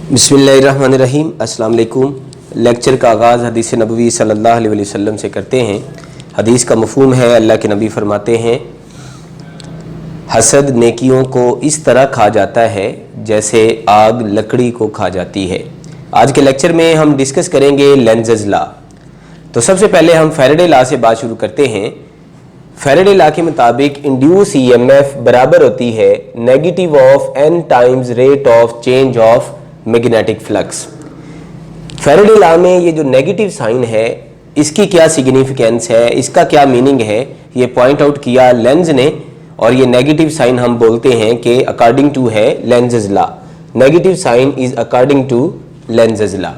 बिस्मिल्लाहिर्रहमानिर्रहीम। अस्सलाम वालेकुम। लेक्चर का आगाज़ हदीस नबवी सल्लल्लाहु अलैहि वसल्लम से करते हैं। हदीस का मफ़हूम है, अल्लाह के नबी फरमाते हैं, हसद नेकियों को इस तरह खा जाता है जैसे आग लकड़ी को खा जाती है। आज के लेक्चर में हम डिस्कस करेंगे लेंज़ेज़ लॉ। तो सबसे पहले हम फैराडे लॉ से बात शुरू करते हैं। फैराडे लॉ के मुताबिक इंड्यूस ईएमएफ बराबर होती है negative of n times rate of change of magnetic flux. Faraday law में ये जो नेगेटिव साइन है इसकी क्या सिग्निफिकेंस है, इसका क्या मीनिंग है, ये पॉइंट आउट किया लेंज ने। और ये नेगेटिव साइन हम बोलते हैं कि अकॉर्डिंग टू है Lenz's law. Negative sign is according to Lenz's law.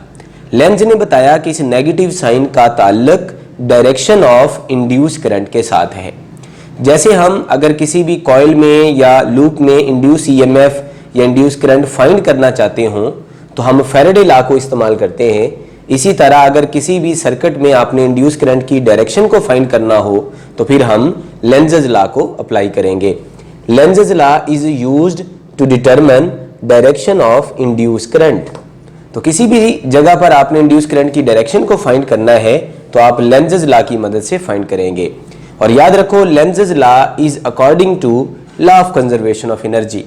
Lenz ने बताया कि इस नेगेटिव साइन का ताल्लुक डायरेक्शन ऑफ इंड्यूस करंट के साथ है। जैसे हम अगर किसी भी कॉइल में या लूप में इंड्यूस ईएमएफ या इंड्यूस करंट फाइंड करना चाहते हों तो हम फैराडे लॉ को इस्तेमाल करते हैं। इसी तरह अगर किसी भी सर्किट में आपने इंड्यूस करंट की डायरेक्शन को फाइंड करना हो तो फिर हम लेंज़ेज़ लॉ को अप्लाई करेंगे। Lenz's law is used to determine direction of induce current. तो किसी भी जगह पर आपने इंड्यूस करंट की डायरेक्शन को फाइंड करना है तो आप लेंज़ेज़ लॉ की मदद से फाइंड करेंगे। और याद रखो, Lenz's law is according to law of conservation of energy.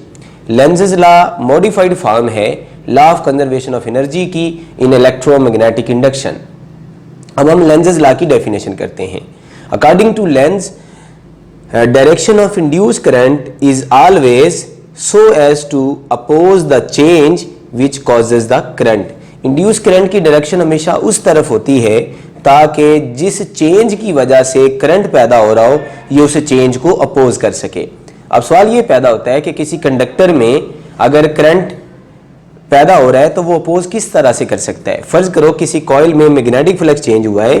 Lenz's law modified form है law of conservation of energy की इन इलेक्ट्रोमैग्नेटिक इंडक्शन। अब हम लेंज़ेज़ लॉ की डेफिनेशन करते हैं। According to Lenz, direction of induce current is always so as to oppose the change which causes the current. Induce current की डायरेक्शन हमेशा उस तरफ होती है ताकि जिस चेंज की वजह से करंट पैदा हो रहा हो ये उस चेंज को अपोज कर सके। अब सवाल ये पैदा होता है कि किसी कंडक्टर में अगर करंट पैदा हो रहा है तो वो अपोज किस तरह से कर सकता है। फर्ज करो किसी कॉइल में मैग्नेटिक फ्लक्स चेंज हुआ है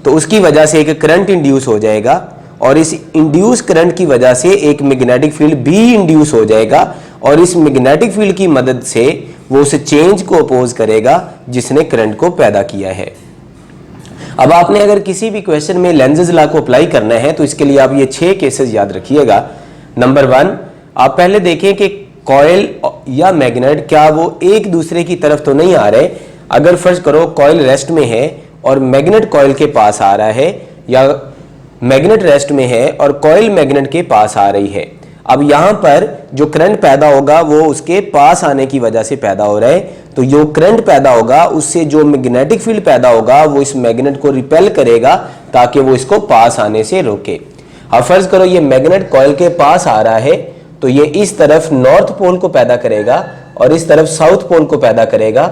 तो उसकी वजह से एक करंट इंड्यूस हो जाएगा और इस इंड्यूस करंट की वजह से एक मैग्नेटिक फील्ड भी इंड्यूस हो जाएगा और इस मैग्नेटिक फील्ड की मदद से वो उस चेंज को अपोज करेगा जिसने करंट को पैदा किया है। अब आपने अगर किसी भी क्वेश्चन में लेंज़ेज़ लॉ को अप्लाई करना है तो इसके लिए आप ये 6 केसेस याद रखिएगा। नंबर 1, आप पहले देखें कि कॉइल या मैग्नेट क्या वो एक दूसरे की तरफ तो नहीं आ रहे। अगर फर्ज करो कॉइल रेस्ट में है और मैग्नेट कॉइल के पास आ रहा है या मैग्नेट रेस्ट में है और कॉइल मैग्नेट के पास आ रही है। अब यहाँ पर जो करंट पैदा होगा वो उसके पास आने की वजह से पैदा हो रहा है, तो जो करंट पैदा होगा उससे जो मैग्नेटिक फील्ड पैदा होगा वो इस मैग्नेट को रिपेल करेगा ताकि वो इसको पास आने से रोके। अब फर्ज करो ये मैग्नेट कॉइल के पास आ रहा है तो ये इस तरफ नॉर्थ पोल को पैदा करेगा और इस तरफ साउथ पोल को पैदा करेगा।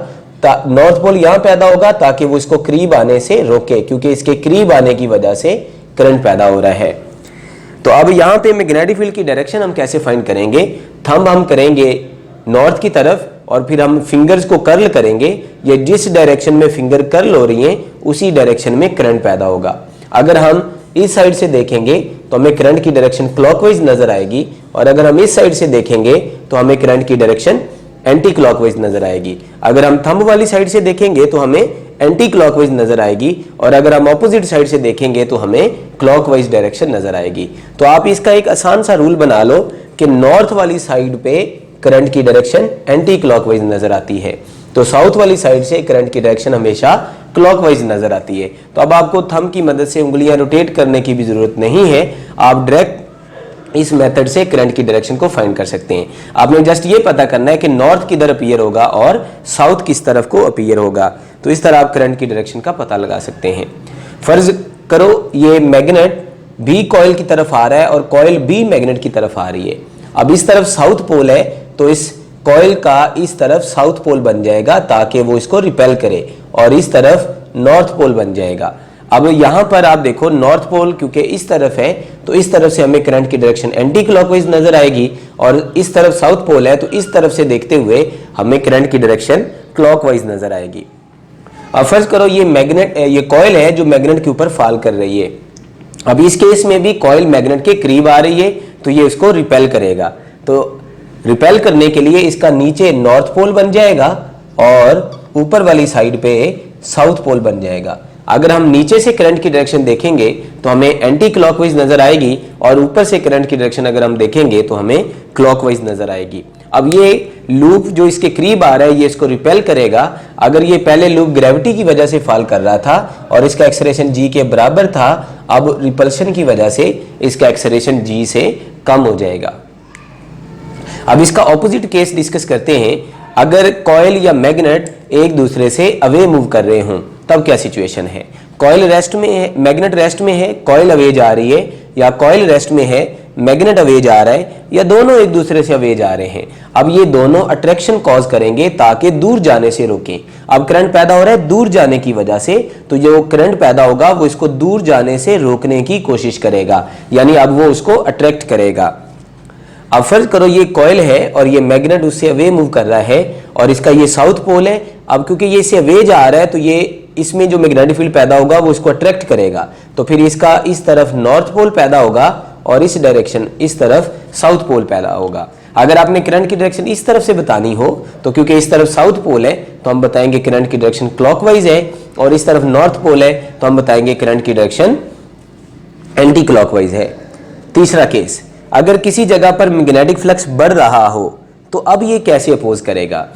नॉर्थ पोल यहाँ पैदा होगा ताकि वो इसको करीब आने से रोके, क्योंकि इसके करीब आने की वजह से करंट पैदा हो रहा है। तो अब यहाँ पे मैग्नेटिक फील्ड की डायरेक्शन हम कैसे फाइंड करेंगे। थंब हम करेंगे नॉर्थ की तरफ और फिर हम फिंगर्स को कर्ल करेंगे। ये जिस डायरेक्शन में फिंगर कर्ल हो रही हैं उसी डायरेक्शन में करंट पैदा होगा। अगर हम इस साइड से देखेंगे तो हमें करंट की डायरेक्शन क्लॉकवाइज नजर आएगी और अगर हम इस साइड से देखेंगे तो हमें करंट की डायरेक्शन एंटी क्लॉकवाइज नजर आएगी। अगर हम थंब वाली साइड से देखेंगे तो हमें एंटी क्लॉकवाइज नजर आएगी और अगर हम ऑपोजिट साइड से देखेंगे तो हमें क्लॉकवाइज डायरेक्शन नजर आएगी। तो आप इसका एक आसान सा रूल बना लो कि नॉर्थ वाली साइड पे करंट की डायरेक्शन एंटी क्लॉकवाइज नजर आती है, तो साउथ वाली साइड से करंट की डायरेक्शन हमेशा क्लॉकवाइज नजर आती है। तो अब आपको थंब की मदद से उंगलियां रोटेट करने की भी जरूरत नहीं है, आप डायरेक्ट इस मेथड से करंट की डायरेक्शन को फाइंड कर सकते हैं। आपने जस्ट ये पता करना है कि नॉर्थ किधर अपीयर होगा और साउथ किस तरफ को अपीयर होगा, तो इस तरह आप करंट की डायरेक्शन का पता लगा सकते हैं। फर्ज करो ये मैग्नेट बी कॉइल की तरफ आ रहा है और कॉइल बी मैग्नेट की तरफ आ रही है। अब इस तरफ साउथ पोल है तो इस कॉइल का इस तरफ साउथ पोल बन जाएगा ताकि वो इसको रिपेल करे और इस तरफ नॉर्थ पोल बन जाएगा। अब यहाँ पर आप देखो नॉर्थ पोल क्योंकि इस तरफ है तो इस तरफ से हमें करंट की डायरेक्शन एंटी क्लॉकवाइज नजर आएगी और इस तरफ साउथ पोल है तो इस तरफ से देखते हुए हमें करंट की डायरेक्शन क्लॉकवाइज नजर आएगी। अब फर्ज करो ये कॉइल है जो मैग्नेट के ऊपर फॉल कर रही है। अब इस केस में भी कॉइल मैग्नेट के करीब आ रही है तो ये इसको रिपेल करेगा, तो रिपेल करने के लिए इसका नीचे नॉर्थ पोल बन जाएगा और ऊपर वाली साइड पे साउथ पोल बन जाएगा। अगर हम नीचे से करंट की डायरेक्शन देखेंगे तो हमें एंटी क्लॉकवाइज नजर आएगी और ऊपर से करंट की डायरेक्शन अगर हम देखेंगे तो हमें क्लॉकवाइज नजर आएगी। अब ये लूप जो इसके करीब आ रहा है ये इसको रिपेल करेगा। अगर ये पहले लूप ग्रेविटी की वजह से फॉल कर रहा था और इसका एक्सेलरेशन g के बराबर था, अब रिपल्शन की वजह से इसका एक्सेलरेशन g से कम हो जाएगा। अब इसका ऑपोजिट केस डिस्कस करते हैं। अगर कॉइल या मैग्नेट एक दूसरे से अवे मूव कर रहे हों तब क्या सिचुएशन है। कॉइल रेस्ट में है, मैग्नेट रेस्ट में है, कॉइल अवे जा रही है, या कॉइल रेस्ट में है, मैग्नेट अवे जा रहा है, या दोनों एक दूसरे से अवे जा रहे हैं। अब ये दोनों अट्रैक्शन कॉज करेंगे ताकि दूर जाने से रोकें। अब करंट पैदा हो रहा है दूर जाने की वजह से, तो जो करंट पैदा होगा वो इसको दूर जाने से रोकने की कोशिश करेगा, यानी अब वो उसको अट्रैक्ट करेगा। अब फर्ज करो ये कॉइल है और ये मैग्नेट उससे अवे मूव कर रहा है और इसका ये साउथ पोल है। अब क्योंकि ये इससे अवे जा रहा है तो ये इसमें जो मैग्नेटिक फील्ड पैदा होगा वो इसको अट्रैक्ट करेगा, तो फिर इसका इस तरफ नॉर्थ पोल पैदा होगा और इस डायरेक्शन इस तरफ साउथ पोल पैदा होगा। अगर आपने करंट की डायरेक्शन इस तरफ से बतानी हो तो क्योंकि इस तरफ साउथ पोल है तो हम बताएंगे करंट की डायरेक्शन क्लॉकवाइज है, और इस तरफ नॉर्थ पोल है तो हम बताएंगे करंट की डायरेक्शन एंटी क्लॉकवाइज है। तीसरा केस, अगर किसी जगह पर मैग्नेटिक फ्लक्स बढ़ रहा हो तो अब ये कैसे अपोज करेगा।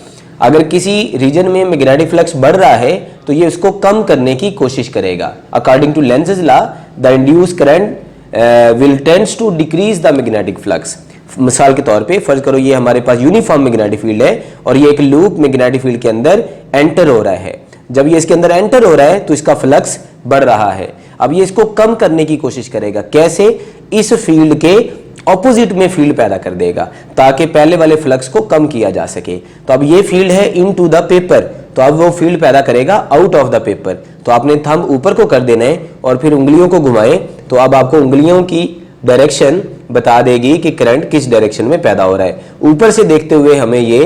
अगर किसी रीजन में मैग्नेटिक फ्लक्स बढ़ रहा है तो ये उसको कम करने की कोशिश करेगा। According to Lenz's law the induced current will tends to decrease the magnetic flux. मिसाल के तौर पे फर्ज करो ये हमारे पास यूनिफॉर्म मैग्नेटिक फील्ड है और ये एक लूप मैग्नेटिक फील्ड के अंदर एंटर हो रहा है। जब ये इसके अंदर एंटर हो रहा है तो इसका फ्लक्स बढ़ रहा है। अब ये इसको कम करने की कोशिश करेगा। कैसे? इस फील्ड के ऑपोजिट में फील्ड पैदा कर देगा ताकि पहले वाले फ्लक्स को कम किया जा सके। तो अब ये फील्ड है इनटू द पेपर, तो अब वो फील्ड पैदा करेगा आउट ऑफ द पेपर। तो आपने थंब ऊपर को कर देना है और फिर उंगलियों को घुमाएं, तो अब आपको उंगलियों की डायरेक्शन बता देगी कि करंट किस डायरेक्शन में पैदा हो रहा है। ऊपर से देखते हुए हमें ये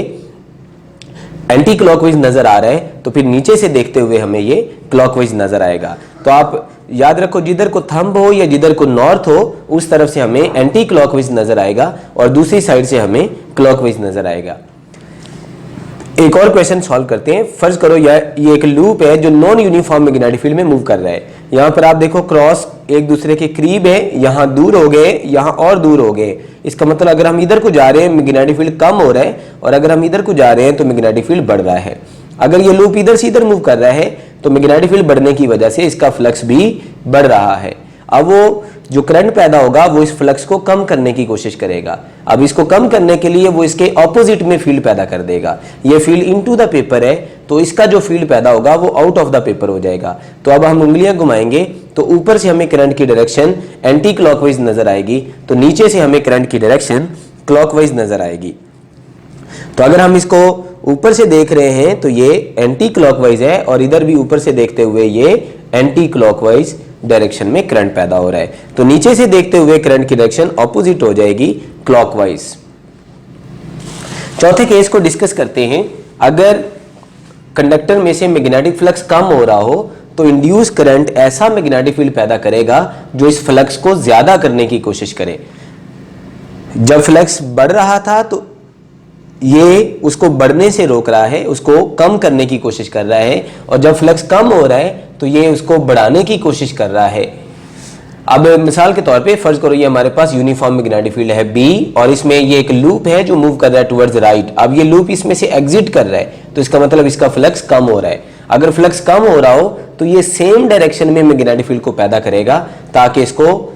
एंटी क्लॉकवाइज नजर आ रहा है, तो फिर नीचे से देखते हुए हमें ये क्लॉकवाइज नजर आएगा। तो आप याद रखो जिधर को थंब हो या जिधर को नॉर्थ हो उस तरफ से हमें एंटी क्लॉकवाइज नजर आएगा और दूसरी साइड से हमें क्लॉकवाइज नजर आएगा। एक और क्वेश्चन सॉल्व करते हैं। फर्ज करो ये एक लूप है जो नॉन यूनिफॉर्म मैग्नेटिक फील्ड में मूव कर रहा है। यहाँ पर आप देखो क्रॉस एक दूसरे के करीब है, यहाँ दूर हो गए, यहाँ और दूर हो गए। इसका मतलब अगर हम इधर को जा रहे हैं मैग्नेटिक फील्ड कम हो रहा है और अगर हम इधर को जा रहे हैं तो मैग्नेटिक फील्ड बढ़ रहा है। अगर ये लूप इधर से इधर मूव कर रहा है तो मैग्नेटिक फील्ड बढ़ने की वजह से इसका फ्लक्स भी बढ़ रहा है। अब वो जो करंट पैदा होगा वो इस फ्लक्स को कम करने की कोशिश करेगा। अब इसको कम करने के लिए वो इसके ऑपोजिट में फील्ड पैदा कर देगा। ये फील्ड इनटू द पेपर है तो इसका जो फील्ड पैदा होगा वो आउट ऑफ द पेपर हो जाएगा। तो अब हम उंगलियां घुमाएंगे तो ऊपर से हमें करंट की डायरेक्शन एंटी क्लॉकवाइज नजर आएगी, तो नीचे से हमें करंट की डायरेक्शन क्लॉकवाइज नजर आएगी। तो अगर हम इसको ऊपर से देख रहे हैं तो ये एंटी क्लॉकवाइज है और इधर भी ऊपर से देखते हुए ये एंटी क्लॉकवाइज डायरेक्शन में करंट पैदा हो रहा है। तो नीचे से देखते हुए करंट की डायरेक्शन ऑपोजिट हो जाएगी क्लॉकवाइज। चौथे केस को डिस्कस करते हैं। अगर कंडक्टर में से मैग्नेटिक फ्लक्स कम हो रहा हो तो इंड्यूस करंट ऐसा मैग्नेटिक फील्ड पैदा करेगा जो इस फ्लक्स को ज्यादा करने की कोशिश करे। जब फ्लक्स बढ़ रहा था तो ये उसको बढ़ने से रोक रहा है, उसको कम करने की कोशिश कर रहा है, और जब फ्लक्स कम हो रहा है तो ये उसको बढ़ाने की कोशिश कर रहा है। अब मिसाल के तौर पे फर्ज करो ये हमारे पास यूनिफॉर्म मैग्नेटिक फील्ड है B और इसमें ये एक लूप है जो मूव कर रहा है टुवर्ड्स राइट। अब ये लूप इसमें से एग्जिट कर रहा है तो इसका मतलब इसका फ्लक्स कम हो रहा है। अगर फ्लक्स कम हो रहा हो तो ये सेम डायरेक्शन में मैग्नेटिक फील्ड को पैदा करेगा ताकि इसको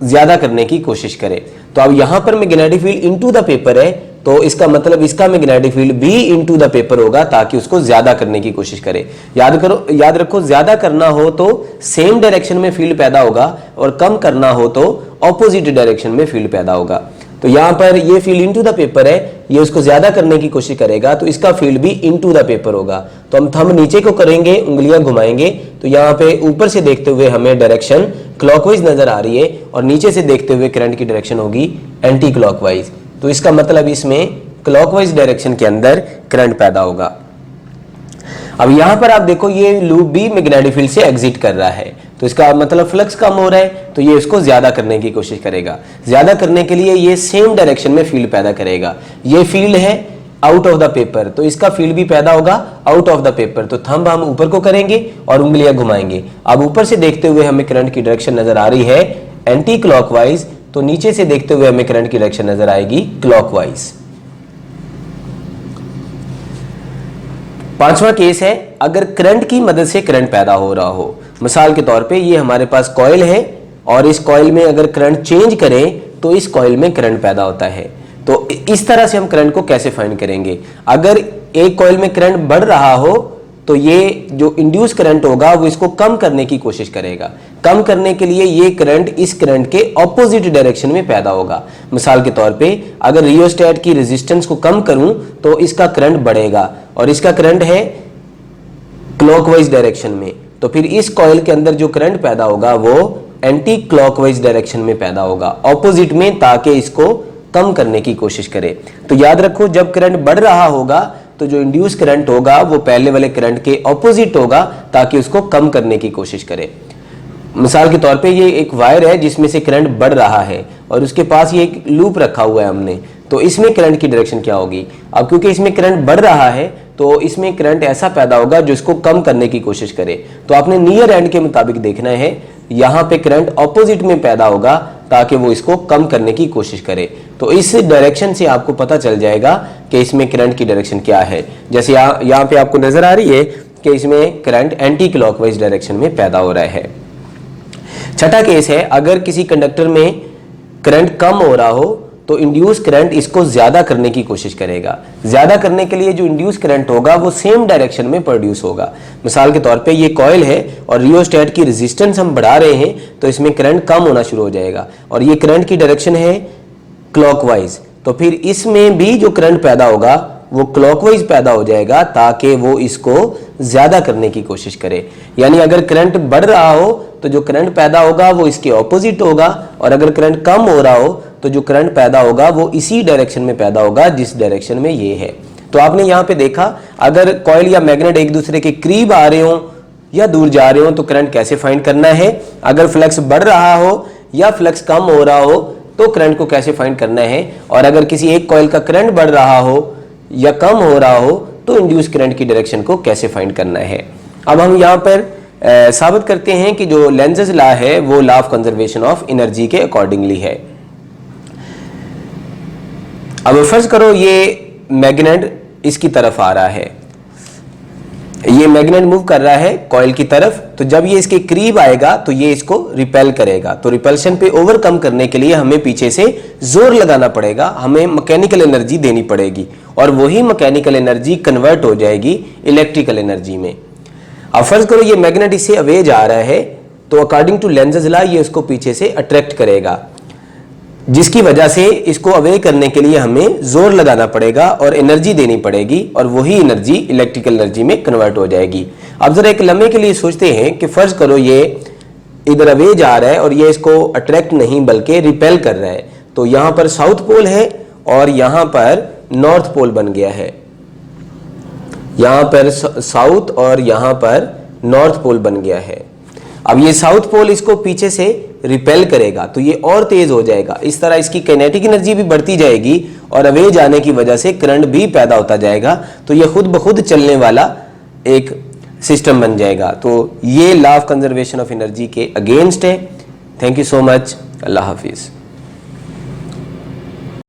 ज्यादा करने की कोशिश करे। तो अब यहां पर magnetic field into the paper है तो इसका मतलब इसका मैग्नेटिक फील्ड भी इनटू द पेपर होगा ताकि उसको ज्यादा करने की कोशिश करे। याद रखो ज्यादा करना हो तो सेम डायरेक्शन में फील्ड पैदा होगा और कम करना हो तो ऑपोजिट डायरेक्शन में फील्ड पैदा होगा। तो यहां पर ये फील्ड इनटू द पेपर है, ये उसको ज्यादा करने की कोशिश करेगा तो इसका फील्ड भी इनटू द पेपर होगा। तो हम थंब नीचे को करेंगे, उंगलियां घुमाएंगे, तो यहाँ पे ऊपर से देखते हुए हमें डायरेक्शन क्लॉकवाइज नजर आ रही है और नीचे से देखते हुए करंट की डायरेक्शन होगी एंटी क्लॉकवाइज। तो इसका मतलब इसमें क्लॉकवाइज डायरेक्शन के अंदर करंट पैदा होगा। अब यहां पर आप देखो ये लूप भी मैग्नेटिक फील्ड से एग्जिट कर रहा है तो इसका मतलब फ्लक्स कम हो रहा है तो ये इसको ज्यादा करने की कोशिश करेगा। ज्यादा करने के लिए ये सेम डायरेक्शन में फील्ड पैदा करेगा। ये फील्ड है आउट ऑफ द पेपर तो इसका फील्ड भी पैदा होगा आउट ऑफ द पेपर। तो थंब हम ऊपर को करेंगे और उंगलियां घुमाएंगे। अब ऊपर से देखते हुए हमें करंट की डायरेक्शन नजर आ रही है एंटी क्लॉकवाइज, तो तो नीचे से देखते हुए हमें करंट की डायरेक्शन नजर आएगी क्लॉकवाइज। पांचवा केस है अगर करंट की मदद से करंट पैदा हो रहा हो। मिसाल के तौर पे ये हमारे पास कॉइल है और इस कॉइल में अगर करंट चेंज करें तो इस कॉइल में करंट पैदा होता है। तो इस तरह से हम करंट को कैसे फाइंड करेंगे? अगर एक कॉइल में करंट बढ़ रहा हो तो ये जो इंड्यूस करंट होगा वो इसको कम करने की कोशिश करेगा। कम करने के लिए ये करंट इस करंट के ऑपोजिट डायरेक्शन में पैदा होगा। मिसाल के तौर पे अगर रियोस्टेट की रेजिस्टेंस को कम करूं तो इसका करंट बढ़ेगा और इसका करंट है क्लॉकवाइज डायरेक्शन में, तो फिर इस कॉइल के अंदर जो करंट पैदा होगा वो एंटी क्लॉकवाइज डायरेक्शन में पैदा होगा, ऑपोजिट में, ताकि इसको कम करने की कोशिश करे। तो याद रखो जब करंट बढ़ रहा होगा तो जो इंड्यूस करंट होगा वो पहले वाले करंट के ऑपोजिट होगा ताकि उसको कम करने की कोशिश करे। मिसाल के तौर पे ये एक वायर है जिसमें से करंट बढ़ रहा है और उसके पास ये एक लूप रखा हुआ है हमने, तो इसमें करंट की डायरेक्शन क्या होगी? अब क्योंकि इसमें करंट बढ़ रहा है तो इसमें करंट ऐसा पैदा होगा जो इसको कम करने की कोशिश करे। तो आपने नियर एंड के मुताबिक देखना है, यहाँ पे करंट ऑपोजिट में पैदा होगा ताकि वो इसको कम करने की कोशिश करे। तो इस डायरेक्शन से आपको पता चल जाएगा कि इसमें करंट की डायरेक्शन क्या है। जैसे यहाँ पे आपको नजर आ रही है कि इसमें करंट एंटी क्लॉकवाइज डायरेक्शन में पैदा हो रहा है। छठा केस है अगर किसी कंडक्टर में करंट कम हो रहा हो तो इंड्यूस करंट इसको ज्यादा करने की कोशिश करेगा। ज्यादा करने के लिए जो इंड्यूस करंट होगा वो सेम डायरेक्शन में प्रोड्यूस होगा। मिसाल के तौर पे ये कॉइल है और रियोस्टेट की रेजिस्टेंस हम बढ़ा रहे हैं तो इसमें करंट कम होना शुरू हो जाएगा और ये करंट की डायरेक्शन है क्लॉकवाइज, तो फिर इसमें भी जो करंट पैदा होगा वो क्लॉकवाइज पैदा हो जाएगा ताकि वो इसको ज्यादा करने की कोशिश करे। यानी अगर करंट बढ़ रहा हो तो जो करंट पैदा होगा वो इसके ऑपोजिट होगा और अगर करंट कम हो रहा हो तो जो करंट पैदा होगा वो इसी डायरेक्शन में पैदा होगा जिस डायरेक्शन में ये है। तो आपने यहाँ पे देखा अगर कॉइल या मैग्नेट एक दूसरे के करीब आ रहे हो या दूर जा रहे हो तो करंट कैसे फाइंड करना है। अगर फ्लक्स बढ़ रहा हो या फ्लक्स कम हो रहा हो तो करंट को कैसे फाइंड करना है, और अगर किसी एक कॉइल का करंट बढ़ रहा हो या कम हो रहा हो तो इंड्यूस करंट की डायरेक्शन को कैसे फाइंड करना है। अब हम यहाँ पर साबित करते हैं कि जो लेंज़ेस लॉ है वो law of conservation of energy के अकॉर्डिंगली है। अब फर्ज करो ये मैग्नेट इसकी तरफ आ रहा है, ये मैग्नेट मूव कर रहा है कॉइल की तरफ, तो जब ये इसके करीब आएगा तो ये इसको रिपेल करेगा। तो रिपल्शन पे ओवरकम करने के लिए हमें पीछे से जोर लगाना पड़ेगा, हमें मैकेनिकल एनर्जी देनी पड़ेगी और वही मैकेनिकल एनर्जी कन्वर्ट हो जाएगी इलेक्ट्रिकल एनर्जी में। अब फर्ज करो ये मैग्नेट इससे अवे जा रहा है तो अकॉर्डिंग टू लेंज़ेस लॉ ये उसको पीछे से अट्रैक्ट करेगा, जिसकी वजह से इसको अवे करने के लिए हमें जोर लगाना पड़ेगा और एनर्जी देनी पड़ेगी और वही एनर्जी इलेक्ट्रिकल एनर्जी में कन्वर्ट हो जाएगी। अब जरा एक लम्हे के लिए सोचते हैं कि फर्ज करो ये इधर अवे जा रहा है और ये इसको अट्रैक्ट नहीं बल्कि रिपेल कर रहा है, तो यहाँ पर साउथ पोल है और यहाँ पर नॉर्थ पोल बन गया है, यहाँ पर साउथ और यहाँ पर नॉर्थ पोल बन गया है। अब ये साउथ पोल इसको पीछे से रिपेल करेगा तो ये और तेज हो जाएगा, इस तरह इसकी काइनेटिक एनर्जी भी बढ़ती जाएगी और अवे जाने की वजह से करंट भी पैदा होता जाएगा, तो ये खुद ब खुद चलने वाला एक सिस्टम बन जाएगा। तो ये law of conservation of energy के अगेंस्ट है। Thank you so much. Allah Hafiz.